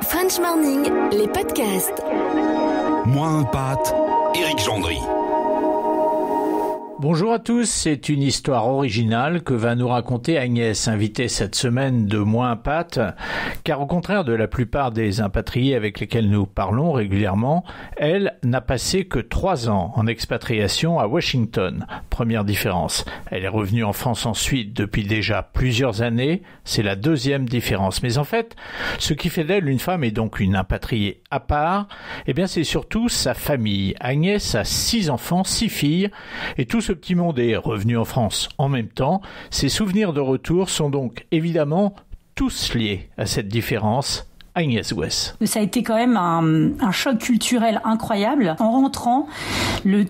French Morning, les podcasts. Moins un pâte, Éric Gendry. Bonjour à tous, c'est une histoire originale que va nous raconter Agnès, invitée cette semaine de Moins un pâte, car au contraire de la plupart des impatriés avec lesquels nous parlons régulièrement, elle n'a passé que 3 ans en expatriation à Washington. Première différence, elle est revenue en France ensuite depuis déjà plusieurs années, c'est la deuxième différence. Mais en fait, ce qui fait d'elle une femme et donc une impatriée à part, eh bien c'est surtout sa famille. Agnès a 6 enfants, 6 filles, et tout ce petit monde est revenu en France en même temps. Ses souvenirs de retour sont donc évidemment tous liés à cette différence. Agnès Wess. Ça a été quand même un choc culturel incroyable. En rentrant,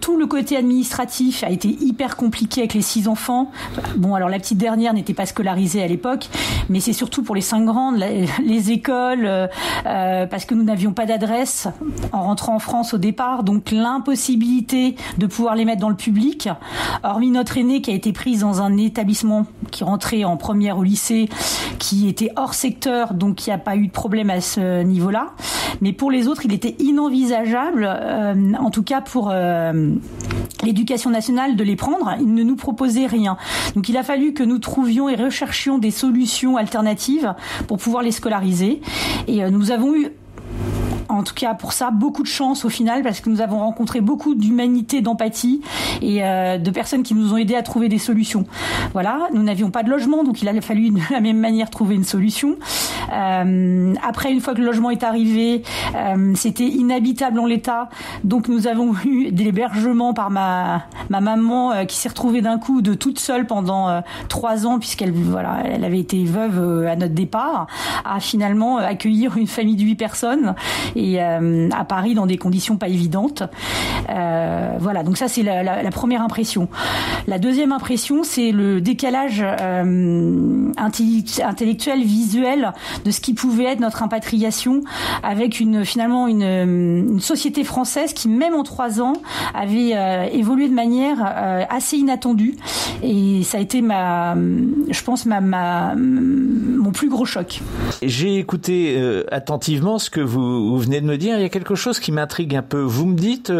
tout le côté administratif a été hyper compliqué avec les 6 enfants. Bon, alors la petite dernière n'était pas scolarisée à l'époque, mais c'est surtout pour les 5 grandes, les écoles, parce que nous n'avions pas d'adresse en rentrant en France au départ, donc l'impossibilité de pouvoir les mettre dans le public. Hormis notre aînée qui a été prise dans un établissement qui rentrait en première au lycée, qui était hors secteur, donc il n'y a pas eu de problème à ce niveau-là. Mais pour les autres, il était inenvisageable, en tout cas pour l'éducation nationale, de les prendre. Ils ne nous proposaient rien. Donc il a fallu que nous trouvions et recherchions des solutions alternatives pour pouvoir les scolariser. Et nous avons eu, en tout cas pour ça, beaucoup de chance au final, parce que nous avons rencontré beaucoup d'humanité, d'empathie et de personnes qui nous ont aidés à trouver des solutions. Voilà, nous n'avions pas de logement, donc il a fallu de la même manière trouver une solution. Après, une fois que le logement est arrivé, c'était inhabitable en l'état, donc nous avons eu des hébergements par ma maman qui s'est retrouvée d'un coup de toute seule pendant 3 ans, puisqu'elle elle avait été veuve à notre départ, à finalement accueillir une famille de 8 personnes. Et à Paris dans des conditions pas évidentes. Voilà, donc ça c'est la première impression. La deuxième impression, c'est le décalage intellectuel, visuel de ce qui pouvait être notre impatriation avec finalement une société française qui, même en 3 ans, avait évolué de manière assez inattendue. Et ça a été je pense mon plus gros choc. J'ai écouté attentivement ce que vous venez de me dire. Il y a quelque chose qui m'intrigue un peu. Vous me dites,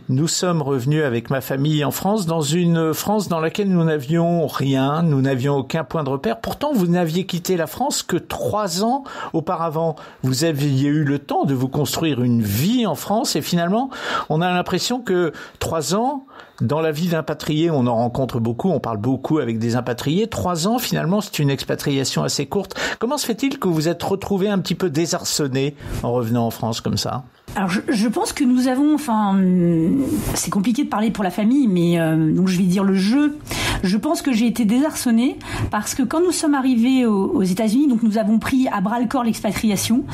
nous sommes revenus avec ma famille en France, dans une France dans laquelle nous n'avions rien, nous n'avions aucun point de repère. Pourtant, vous n'aviez quitté la France que 3 ans auparavant. Vous aviez eu le temps de vous construire une vie en France et finalement, on a l'impression que 3 ans, dans la vie d'impatrié, on en rencontre beaucoup, on parle beaucoup avec des impatriés. 3 ans, finalement, c'est une expatriation assez courte. Comment se fait-il que vous êtes retrouvé un petit peu désarçonné en revenant en France comme ça ? Alors je pense que nous avons, c'est compliqué de parler pour la famille, mais donc je vais dire le jeu. Je pense que j'ai été désarçonnée parce que quand nous sommes arrivés aux États-Unis, donc nous avons pris à bras le corps l'expatriation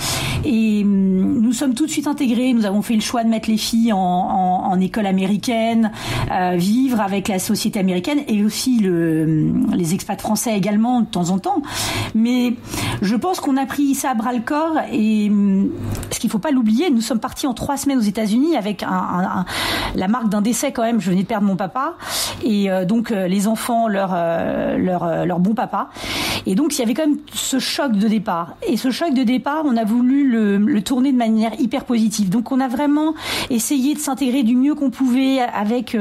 et nous sommes tout de suite intégrés. Nous avons fait le choix de mettre les filles en école américaine, vivre avec la société américaine et aussi les expats français également de temps en temps. Mais je pense qu'on a pris ça à bras le corps et ce qu'il faut pas l'oublier, nous sommes partis en 3 semaines aux États-Unis avec la marque d'un décès quand même. Je venais de perdre mon papa et donc les enfants leur bon papa. Et donc il y avait quand même ce choc de départ. Et ce choc de départ, on a voulu le tourner de manière hyper positive. Donc on a vraiment essayé de s'intégrer du mieux qu'on pouvait avec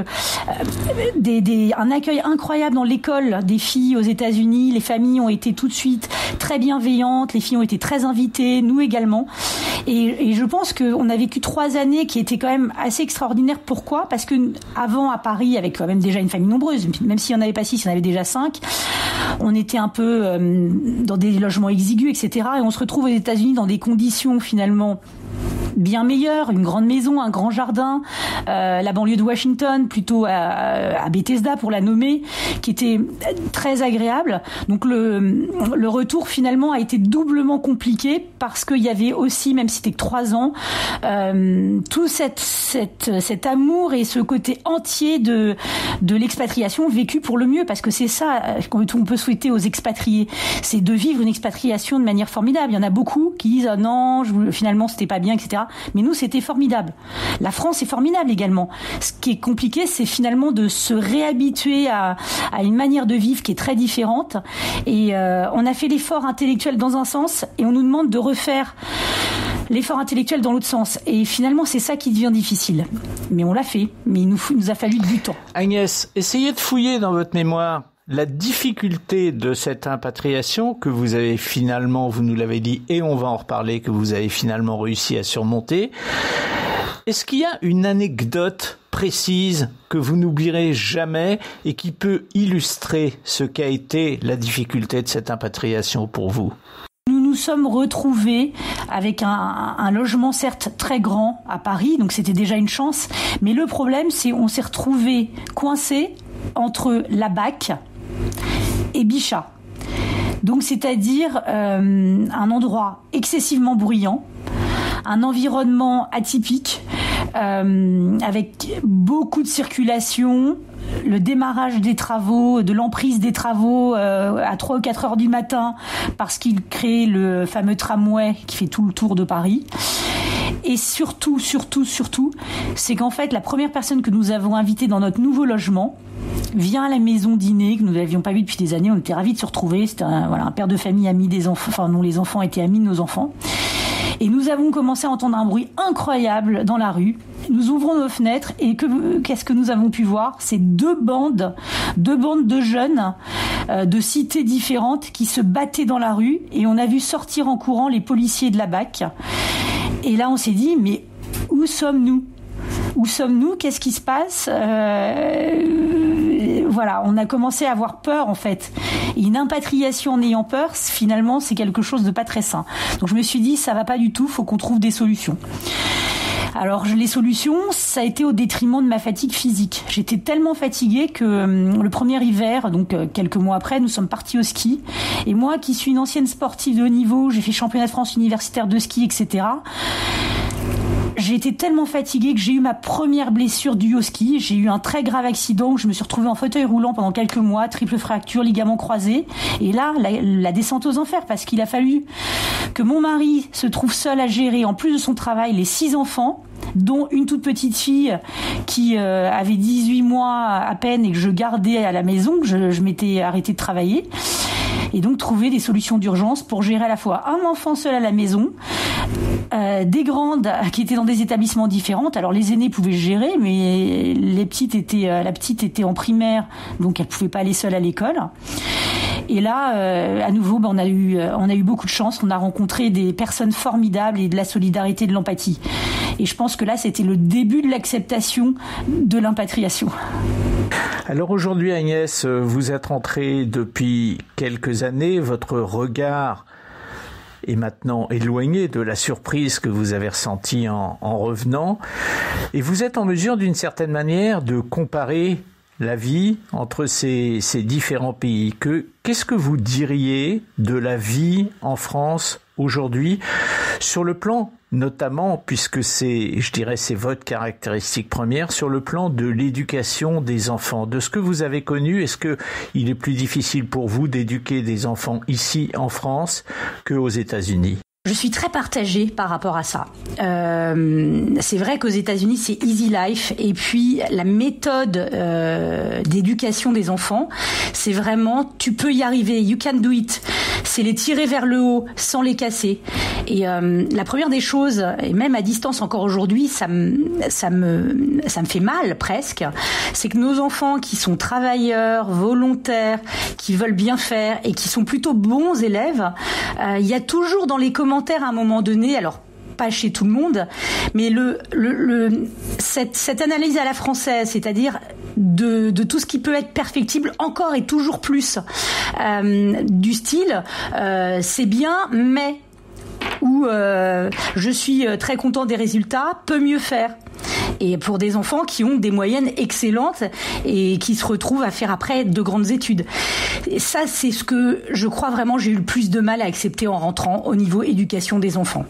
un accueil incroyable dans l'école des filles aux États-Unis. Les familles ont été tout de suite très bienveillantes. Les filles ont été très invitées, nous également. Et je pense qu'on a vécu 3 années qui étaient quand même assez extraordinaires. Pourquoi ? Parce que avant, à Paris, avec quand même déjà une famille nombreuse, même s'il n'y en avait pas 6, il y en avait déjà 5, on était un peu dans des logements exigus, etc. Et on se retrouve aux États-Unis dans des conditions finalement bien meilleure, une grande maison, un grand jardin, la banlieue de Washington, plutôt à Bethesda pour la nommer, qui était très agréable. Donc le retour finalement a été doublement compliqué parce qu'il y avait aussi, même si c'était que 3 ans, tout cet amour et ce côté entier de l'expatriation vécu pour le mieux, parce que c'est ça qu'on peut souhaiter aux expatriés, c'est de vivre une expatriation de manière formidable. Il y en a beaucoup qui disent non, finalement c'était pas bien, etc. Mais nous, c'était formidable. La France est formidable également. Ce qui est compliqué, c'est finalement de se réhabituer à une manière de vivre qui est très différente. Et on a fait l'effort intellectuel dans un sens et on nous demande de refaire l'effort intellectuel dans l'autre sens. Et finalement, c'est ça qui devient difficile. Mais on l'a fait. Mais il nous a fallu du temps. Agnès, essayez de fouiller dans votre mémoire la difficulté de cette impatriation que vous avez finalement, vous nous l'avez dit, et on va en reparler, que vous avez finalement réussi à surmonter. Est-ce qu'il y a une anecdote précise que vous n'oublierez jamais et qui peut illustrer ce qu'a été la difficulté de cette impatriation pour vous ? Nous nous sommes retrouvés avec un logement certes très grand à Paris, donc c'était déjà une chance, mais le problème c'est qu'on s'est retrouvés coincés entre la BAC et Bichat. Donc c'est-à-dire un endroit excessivement bruyant, un environnement atypique, avec beaucoup de circulation, le démarrage des travaux, de l'emprise des travaux à 3 ou 4 heures du matin parce qu'il crée le fameux tramway qui fait tout le tour de Paris. Et surtout, c'est qu'en fait, la première personne que nous avons invitée dans notre nouveau logement vient à la maison dîner, que nous n'avions pas vu depuis des années. On était ravis de se retrouver. C'était un père de famille ami des enfants, enfin, dont les enfants étaient amis de nos enfants. Et nous avons commencé à entendre un bruit incroyable dans la rue. Nous ouvrons nos fenêtres et qu'est-ce que nous avons pu voir ? C'est deux bandes de jeunes de cités différentes qui se battaient dans la rue et on a vu sortir en courant les policiers de la BAC. Et là, on s'est dit, mais où sommes-nous ? Où sommes-nous ? Qu'est-ce qui se passe ? Voilà, on a commencé à avoir peur en fait. Et une impatriation en ayant peur, finalement, c'est quelque chose de pas très sain. Donc je me suis dit, ça va pas du tout, faut qu'on trouve des solutions. Alors les solutions, ça a été au détriment de ma fatigue physique. J'étais tellement fatiguée que le premier hiver, donc quelques mois après, nous sommes partis au ski. Et moi, qui suis une ancienne sportive de haut niveau, j'ai fait championnat de France universitaire de ski, etc. J'ai été tellement fatiguée que j'ai eu ma première blessure due au ski. J'ai eu un très grave accident où je me suis retrouvée en fauteuil roulant pendant quelques mois, triple fracture, ligament croisé. Et là, la descente aux enfers, parce qu'il a fallu que mon mari se trouve seul à gérer, en plus de son travail, les 6 enfants, dont une toute petite fille qui avait 18 mois à peine et que je gardais à la maison, que je m'étais arrêtée de travailler. Et donc trouver des solutions d'urgence pour gérer à la fois un enfant seul à la maison, des grandes qui étaient dans des établissements différents. Alors les aînés pouvaient gérer, mais la petite était en primaire, donc elle pouvait pas aller seule à l'école. Et là, à nouveau, on a eu beaucoup de chance. On a rencontré des personnes formidables et de la solidarité, de l'empathie. Et je pense que là, c'était le début de l'acceptation de l'impatriation. Alors aujourd'hui, Agnès, vous êtes rentrée depuis quelques années. Votre regard est maintenant éloigné de la surprise que vous avez ressentie en revenant. Et vous êtes en mesure, d'une certaine manière, de comparer la vie entre ces différents pays. Qu'est-ce que vous diriez de la vie en France aujourd'hui, sur le plan notamment, puisque c'est votre caractéristique première, sur le plan de l'éducation des enfants, de ce que vous avez connu? Est-ce que il est plus difficile pour vous d'éduquer des enfants ici en France qu'aux États-Unis? Je suis très partagée par rapport à ça. C'est vrai qu'aux États-Unis, c'est easy life. Et puis, la méthode d'éducation des enfants, c'est vraiment, tu peux y arriver, you can do it. C'est les tirer vers le haut sans les casser. Et la première des choses, et même à distance encore aujourd'hui, ça me fait mal presque, c'est que nos enfants qui sont travailleurs, volontaires, qui veulent bien faire et qui sont plutôt bons élèves, il y a toujours dans les commentaires à un moment donné, alors pas chez tout le monde, mais cette analyse à la française, c'est-à-dire de tout ce qui peut être perfectible encore et toujours plus, du style c'est bien, mais ou je suis très content des résultats, peut mieux faire. Et pour des enfants qui ont des moyennes excellentes et qui se retrouvent à faire après de grandes études. Et ça, c'est ce que je crois vraiment j'ai eu le plus de mal à accepter en rentrant au niveau éducation des enfants.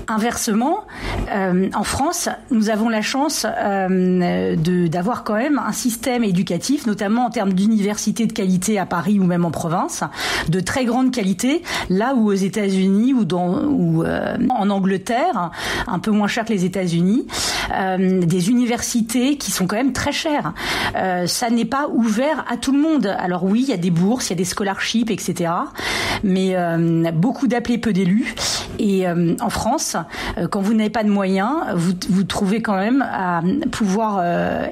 Inversement, en France, nous avons la chance d'avoir quand même un système éducatif, notamment en termes d'université de qualité à Paris ou même en province, de très grande qualité, là où aux États-Unis ou en Angleterre, un peu moins cher que les États-Unis, des universités qui sont quand même très chères. Ça n'est pas ouvert à tout le monde. Alors oui, il y a des bourses, il y a des scholarships, etc. Mais beaucoup d'appelés, peu d'élus. Et en France, quand vous n'avez pas de moyens, vous trouvez quand même à pouvoir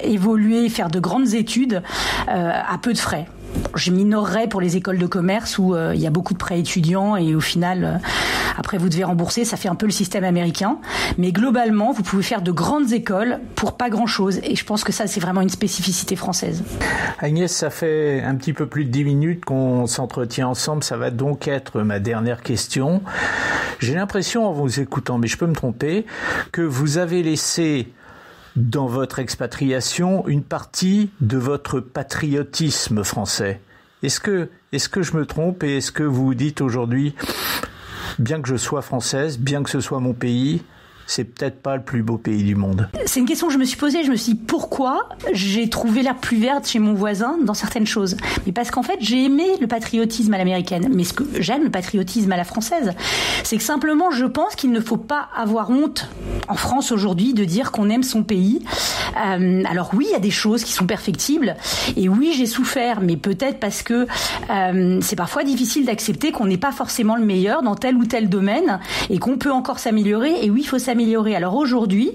évoluer, faire de grandes études à peu de frais. Je minorerais pour les écoles de commerce où il y a beaucoup de prêts étudiants et au final, après vous devez rembourser, ça fait un peu le système américain. Mais globalement, vous pouvez faire de grandes écoles pour pas grand-chose. Et je pense que ça, c'est vraiment une spécificité française. Agnès, ça fait un petit peu plus de 10 minutes qu'on s'entretient ensemble. Ça va donc être ma dernière question. J'ai l'impression, en vous écoutant, mais je peux me tromper, que vous avez laissé dans votre expatriation une partie de votre patriotisme français. Est-ce que je me trompe et est-ce que vous vous dites aujourd'hui, bien que je sois française, bien que ce soit mon pays, c'est peut-être pas le plus beau pays du monde? C'est une question que je me suis posée. Je me suis dit pourquoi j'ai trouvé l'herbe plus verte chez mon voisin dans certaines choses. Mais parce qu'en fait, j'ai aimé le patriotisme à l'américaine. Mais ce que j'aime le patriotisme à la française, c'est que simplement, je pense qu'il ne faut pas avoir honte en France aujourd'hui de dire qu'on aime son pays. Alors oui, il y a des choses qui sont perfectibles. Et oui, j'ai souffert. Mais peut-être parce que c'est parfois difficile d'accepter qu'on n'est pas forcément le meilleur dans tel ou tel domaine et qu'on peut encore s'améliorer. Et oui, il faut s'améliorer. Alors aujourd'hui,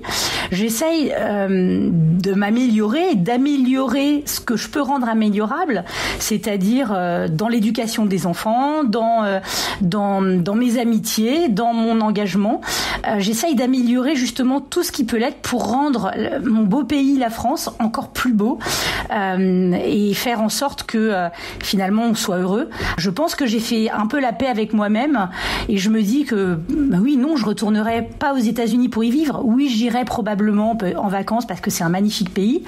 j'essaye de m'améliorer et d'améliorer ce que je peux rendre améliorable, c'est-à-dire dans l'éducation des enfants, dans mes amitiés, dans mon engagement. J'essaye d'améliorer justement tout ce qui peut l'être pour rendre mon beau pays, la France, encore plus beau et faire en sorte que finalement on soit heureux. Je pense que j'ai fait un peu la paix avec moi-même et je me dis que oui, non, je retournerai pas aux États-Unis pour y vivre. Oui, j'irai probablement en vacances parce que c'est un magnifique pays,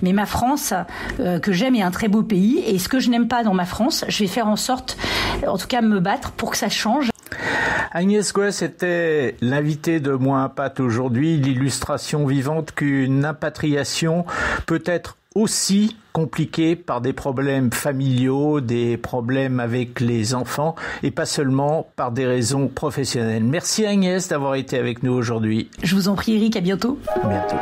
mais ma France que j'aime est un très beau pays et ce que je n'aime pas dans ma France, je vais faire en sorte, en tout cas me battre pour que ça change. Agnès Gouès était l'invitée de Moins un Pâte aujourd'hui, l'illustration vivante qu'une impatriation peut être aussi compliquée par des problèmes familiaux, des problèmes avec les enfants et pas seulement par des raisons professionnelles. Merci Agnès d'avoir été avec nous aujourd'hui. Je vous en prie Eric, à bientôt. À bientôt.